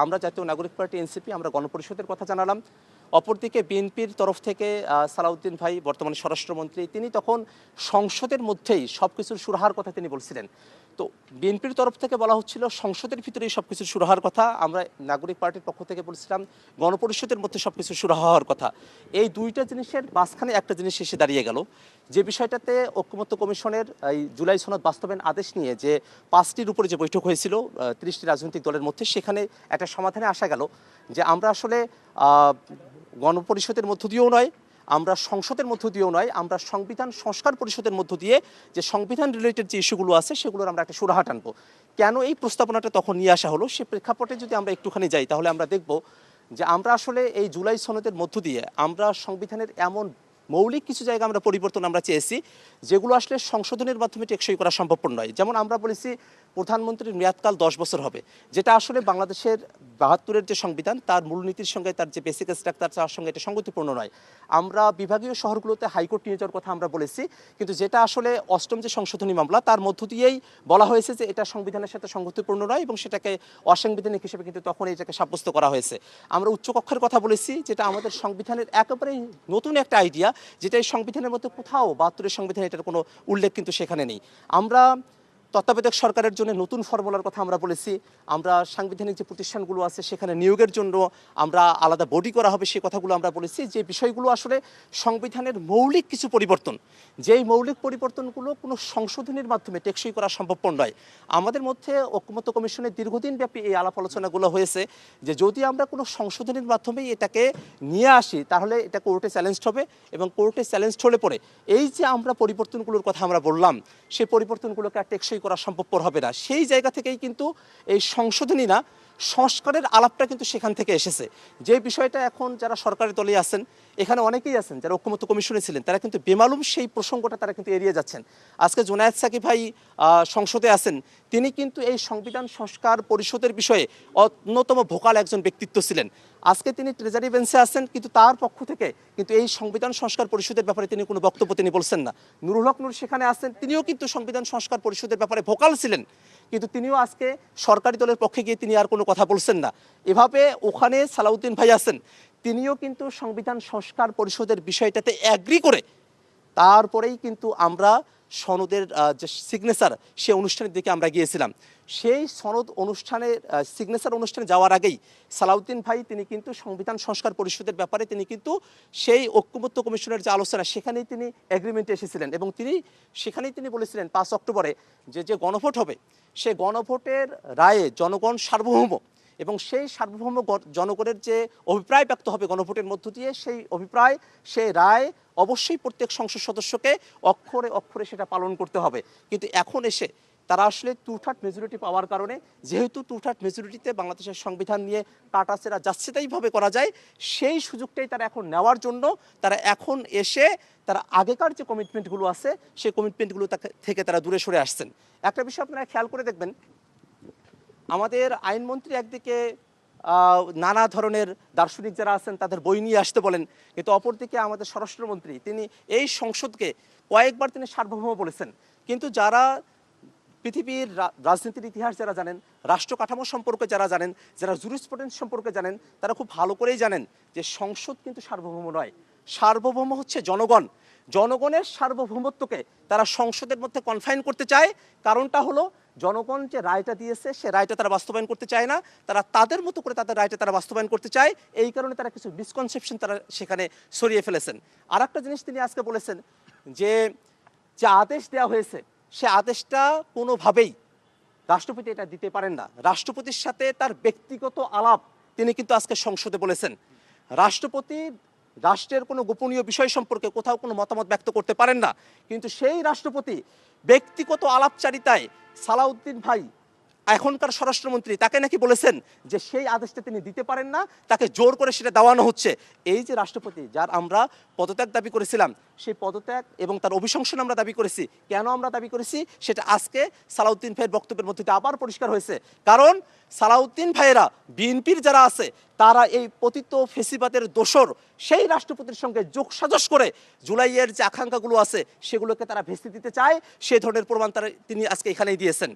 আমরা জাতীয় নাগরিক পার্টি এনসিপি আমরা গণপরিষদের কথা জানালাম। অপরদিকে বিএনপির তরফ থেকে সালাউদ্দিন ভাই বর্তমানে স্বরাষ্ট্রমন্ত্রী, তিনি তখন সংসদের মধ্যেই সব কিছুর সুরাহার কথা তিনি বলছিলেন। তো বিএনপির তরফ থেকে বলা হচ্ছিল সংসদের ভিতরেই সব কিছুর সুরাহার কথা, আমরা নাগরিক পার্টির পক্ষ থেকে বলছিলাম গণপরিষদের মধ্যে সব কিছু সুরাহা হওয়ার কথা। এই দুইটা জিনিসের মাঝখানে একটা জিনিস এসে দাঁড়িয়ে গেল, যে বিষয়টাতে ঐক্যমত্য কমিশনের এই জুলাই সনদ বাস্তবায়ন আদেশ নিয়ে যে 5টির উপরে যে বৈঠক হয়েছিল 30টি রাজনৈতিক দলের মধ্যে, সেখানে একটা সমাধানে আসা গেল যে আমরা আসলে গণপরিষদের মধ্য দিয়েও নয়, আমরা সংসদের মধ্য দিয়েও নয়, আমরা সংবিধান সংস্কার পরিষদের মধ্য দিয়ে যে সংবিধান রিলেটেড যে ইস্যুগুলো আছে সেগুলোর আমরা একটা সুরাহা টানবো। কেন এই প্রস্তাবনাটা তখন নিয়ে আসা হলো, সে প্রেক্ষাপটে যদি আমরা একটুখানি যাই তাহলে আমরা দেখব যে আমরা আসলে এই জুলাই সনদের মধ্য দিয়ে আমরা সংবিধানের এমন মৌলিক কিছু জায়গা আমরা পরিবর্তন আমরা চেয়েছি যেগুলো আসলে সংশোধনের মাধ্যমে টেকসই করা সম্ভবপর নয়। যেমন আমরা বলেছি প্রধানমন্ত্রীর মেয়াদকাল 10 বছর হবে, যেটা আসলে বাংলাদেশের 72-এর যে সংবিধান তার মূলনীতির সঙ্গে, তার যে বেসিক স্ট্রাকচার তার সঙ্গে এটা সঙ্গতিপূর্ণ নয়। আমরা বিভাগীয় শহরগুলোতে হাইকোর্ট নিয়ে যাওয়ার কথা আমরা বলেছি, কিন্তু যেটা আসলে 8ম যে সংশোধনী মামলা তার মধ্য দিয়েই বলা হয়েছে যে এটা সংবিধানের সাথে সঙ্গতিপূর্ণ নয় এবং সেটাকে অসাংবিধানিক হিসেবে কিন্তু তখন এটাকে সাব্যস্ত করা হয়েছে। আমরা উচ্চকক্ষের কথা বলেছি, যেটা আমাদের সংবিধানের একেবারেই নতুন একটা আইডিয়া, যেটা এই সংবিধানের মধ্যে কোথাও 72-এর সংবিধানে এটার কোনো উল্লেখ কিন্তু সেখানে নেই। আমরা তত্ত্বাবধায়ক সরকারের জন্য নতুন ফর্মুলার কথা আমরা বলেছি, আমরা সাংবিধানিক যে প্রতিষ্ঠানগুলো আছে সেখানে নিয়োগের জন্য আমরা আলাদা বডি করা হবে সে কথাগুলো আমরা বলেছি, যে বিষয়গুলো আসলে সংবিধানের মৌলিক কিছু পরিবর্তন, যেই মৌলিক পরিবর্তনগুলো কোনো সংশোধনের মাধ্যমে টেকসই করা সম্ভবপর নয়। আমাদের মধ্যে ঐক্যমত্য কমিশনের দীর্ঘদিন ব্যাপী এই আলাপ আলোচনাগুলো হয়েছে যে যদি আমরা কোনো সংশোধনের মাধ্যমে এটাকে নিয়ে আসি তাহলে এটা কোর্টে চ্যালেঞ্জড হবে, এবং কোর্টে চ্যালেঞ্জড হলে পরে এই যে আমরা পরিবর্তনগুলোর কথা আমরা বললাম সেই পরিবর্তনগুলোকে আর টেকসই করা সম্ভবপর হবে না। সেই জায়গা থেকেই কিন্তু এই সংশোধনী না সংস্কারের আলাপটা কিন্তু সেখান থেকে এসেছে। যে বিষয়টা এখন যারা সরকারের দলে আছেন, এখানে অনেকেই আছেন যারা ঐক্যমত্য কমিশনে ছিলেন, তারা কিন্তু বেমালুম সেই প্রসঙ্গটা তারা কিন্তু এড়িয়ে যাচ্ছেন। আজকে জুনায়েদ সাকিব ভাই সংসদে আছেন, তিনি কিন্তু এই সংবিধান সংস্কার পরিষদের বিষয়ে অন্যতম ভোকাল একজন ব্যক্তিত্ব ছিলেন। আজকে তিনি ট্রেজারি বেঞ্চে আছেন, কিন্তু তার পক্ষ থেকে কিন্তু এই সংবিধান সংস্কার পরিষদের ব্যাপারে তিনি কোনো বক্তব্য তিনি বলছেন না। নুরুল হক নূর সেখানে আছেন, তিনিও কিন্তু সংবিধান সংস্কার পরিষদের ব্যাপারে ভোকাল ছিলেন, কিন্তু তিনিও আজকে সরকারি দলের পক্ষে গিয়ে তিনি আর কোনো কথা বলছেন না। এভাবে ওখানে সালাউদ্দিন ভাই আছেন, তিনিও কিন্তু সংবিধান সংস্কার পরিষদের বিষয়টাতে অ্যাগ্রি করে তারপরেই কিন্তু আমরা সনদের যে সিগনেচার সে অনুষ্ঠানের দিকে আমরা গিয়েছিলাম। সেই সনদ অনুষ্ঠানের সিগনেচার অনুষ্ঠানে যাওয়ার আগেই সালাউদ্দিন ভাই তিনি কিন্তু সংবিধান সংস্কার পরিষদের ব্যাপারে তিনি কিন্তু সেই ঐক্যমত্য কমিশনের যে আলোচনা সেখানেই তিনি এগ্রিমেন্টে এসেছিলেন, এবং তিনি সেখানেই তিনি বলেছিলেন 5 অক্টোবরে যে গণভোট হবে সে গণভোটের রায়ে জনগণ সার্বভৌম, এবং সেই সার্বভৌম জনগণের যে অভিপ্রায় ব্যক্ত হবে গণভোটের মধ্য দিয়ে সেই অভিপ্রায় সেই রায় অবশ্যই প্রত্যেক সংসদ সদস্যকে অক্ষরে অক্ষরে সেটা পালন করতে হবে। কিন্তু এখন এসে তারা আসলে 2/3 মেজরিটি পাওয়ার কারণে, যেহেতু 2/3 মেজরিটিতে বাংলাদেশের সংবিধান নিয়ে কাটাছেড়া যাচ্ছেতাইভাবে করা যায়, সেই সুযোগটাই তারা এখন নেওয়ার জন্য তারা এখন এসে তারা আগেকার যে কমিটমেন্টগুলো আছে সেই কমিটমেন্টগুলো থেকে তারা দূরে সরে আসছেন। একটা বিষয় আপনারা খেয়াল করে দেখবেন, আমাদের আইনমন্ত্রী একদিকে নানা ধরনের দার্শনিক যারা আছেন তাদের বই নিয়ে আসতে বলেন, কিন্তু অপরদিকে আমাদের স্বরাষ্ট্রমন্ত্রী তিনি এই সংসদকে কয়েকবার তিনি সার্বভৌম বলেছেন। কিন্তু যারা পৃথিবীর রাজনীতির ইতিহাস যারা জানেন, রাষ্ট্র কাঠামো সম্পর্কে যারা জানেন, যারা জুরিসপ্রুডেন্স সম্পর্কে জানেন, তারা খুব ভালো করেই জানেন যে সংসদ কিন্তু সার্বভৌম নয়, সার্বভৌম হচ্ছে জনগণ। জনগণের সার্বভৌমত্বকে তারা সংসদের মধ্যে কনফাইন করতে চায়, কারণটা হলো জনগণ যে রায়টা দিয়েছে সে রায়টা তারা বাস্তবায়ন করতে চায় না, তারা তাদের মতো করে তাদের রায়টা তারা বাস্তবায়ন করতে চায়। এই কারণে তারা কিছু মিসকনসেপশন তারা সেখানে সরিয়ে ফেলেছেন। আর একটা জিনিস তিনি আজকে বলেছেন যে যে আদেশ দেওয়া হয়েছে সে আদেশটা কোনোভাবেই রাষ্ট্রপতি এটা দিতে পারেন না। রাষ্ট্রপতির সাথে তার ব্যক্তিগত আলাপ তিনি কিন্তু আজকে সংসদে বলেছেন। রাষ্ট্রপতি রাষ্ট্রের কোনো গোপনীয় বিষয় সম্পর্কে কোথাও কোনো মতামত ব্যক্ত করতে পারেন না, কিন্তু সেই রাষ্ট্রপতি ব্যক্তিগত আলাপচারিতায় সালাউদ্দিন ভাই এখনকার স্বরাষ্ট্রমন্ত্রী তাকে নাকি বলেছেন যে সেই আদেশটা তিনি দিতে পারেন না, তাকে জোর করে সেটা দেওয়ানো হচ্ছে। এই যে রাষ্ট্রপতি যার আমরা পদত্যাগ দাবি করেছিলাম, সেই পদত্যাগ এবং তার অভিশংসন আমরা দাবি করেছি। কেন আমরা দাবি করেছি সেটা আজকে সালাউদ্দিন ভাইয়ের বক্তব্যের মধ্যে আবার পরিষ্কার হয়েছে। কারণ সালাউদ্দিন ভাইয়েরা বিএনপির যারা আছে তারা এই পতিত ফেসিবাদের দোসর সেই রাষ্ট্রপতির সঙ্গে যোগসাজশ করে জুলাইয়ের যে আকাঙ্ক্ষাগুলো আছে সেগুলোকে তারা ভেস্তে দিতে চায়। সেই ধরনের প্রমাণ তিনি আজকে এখানেই দিয়েছেন।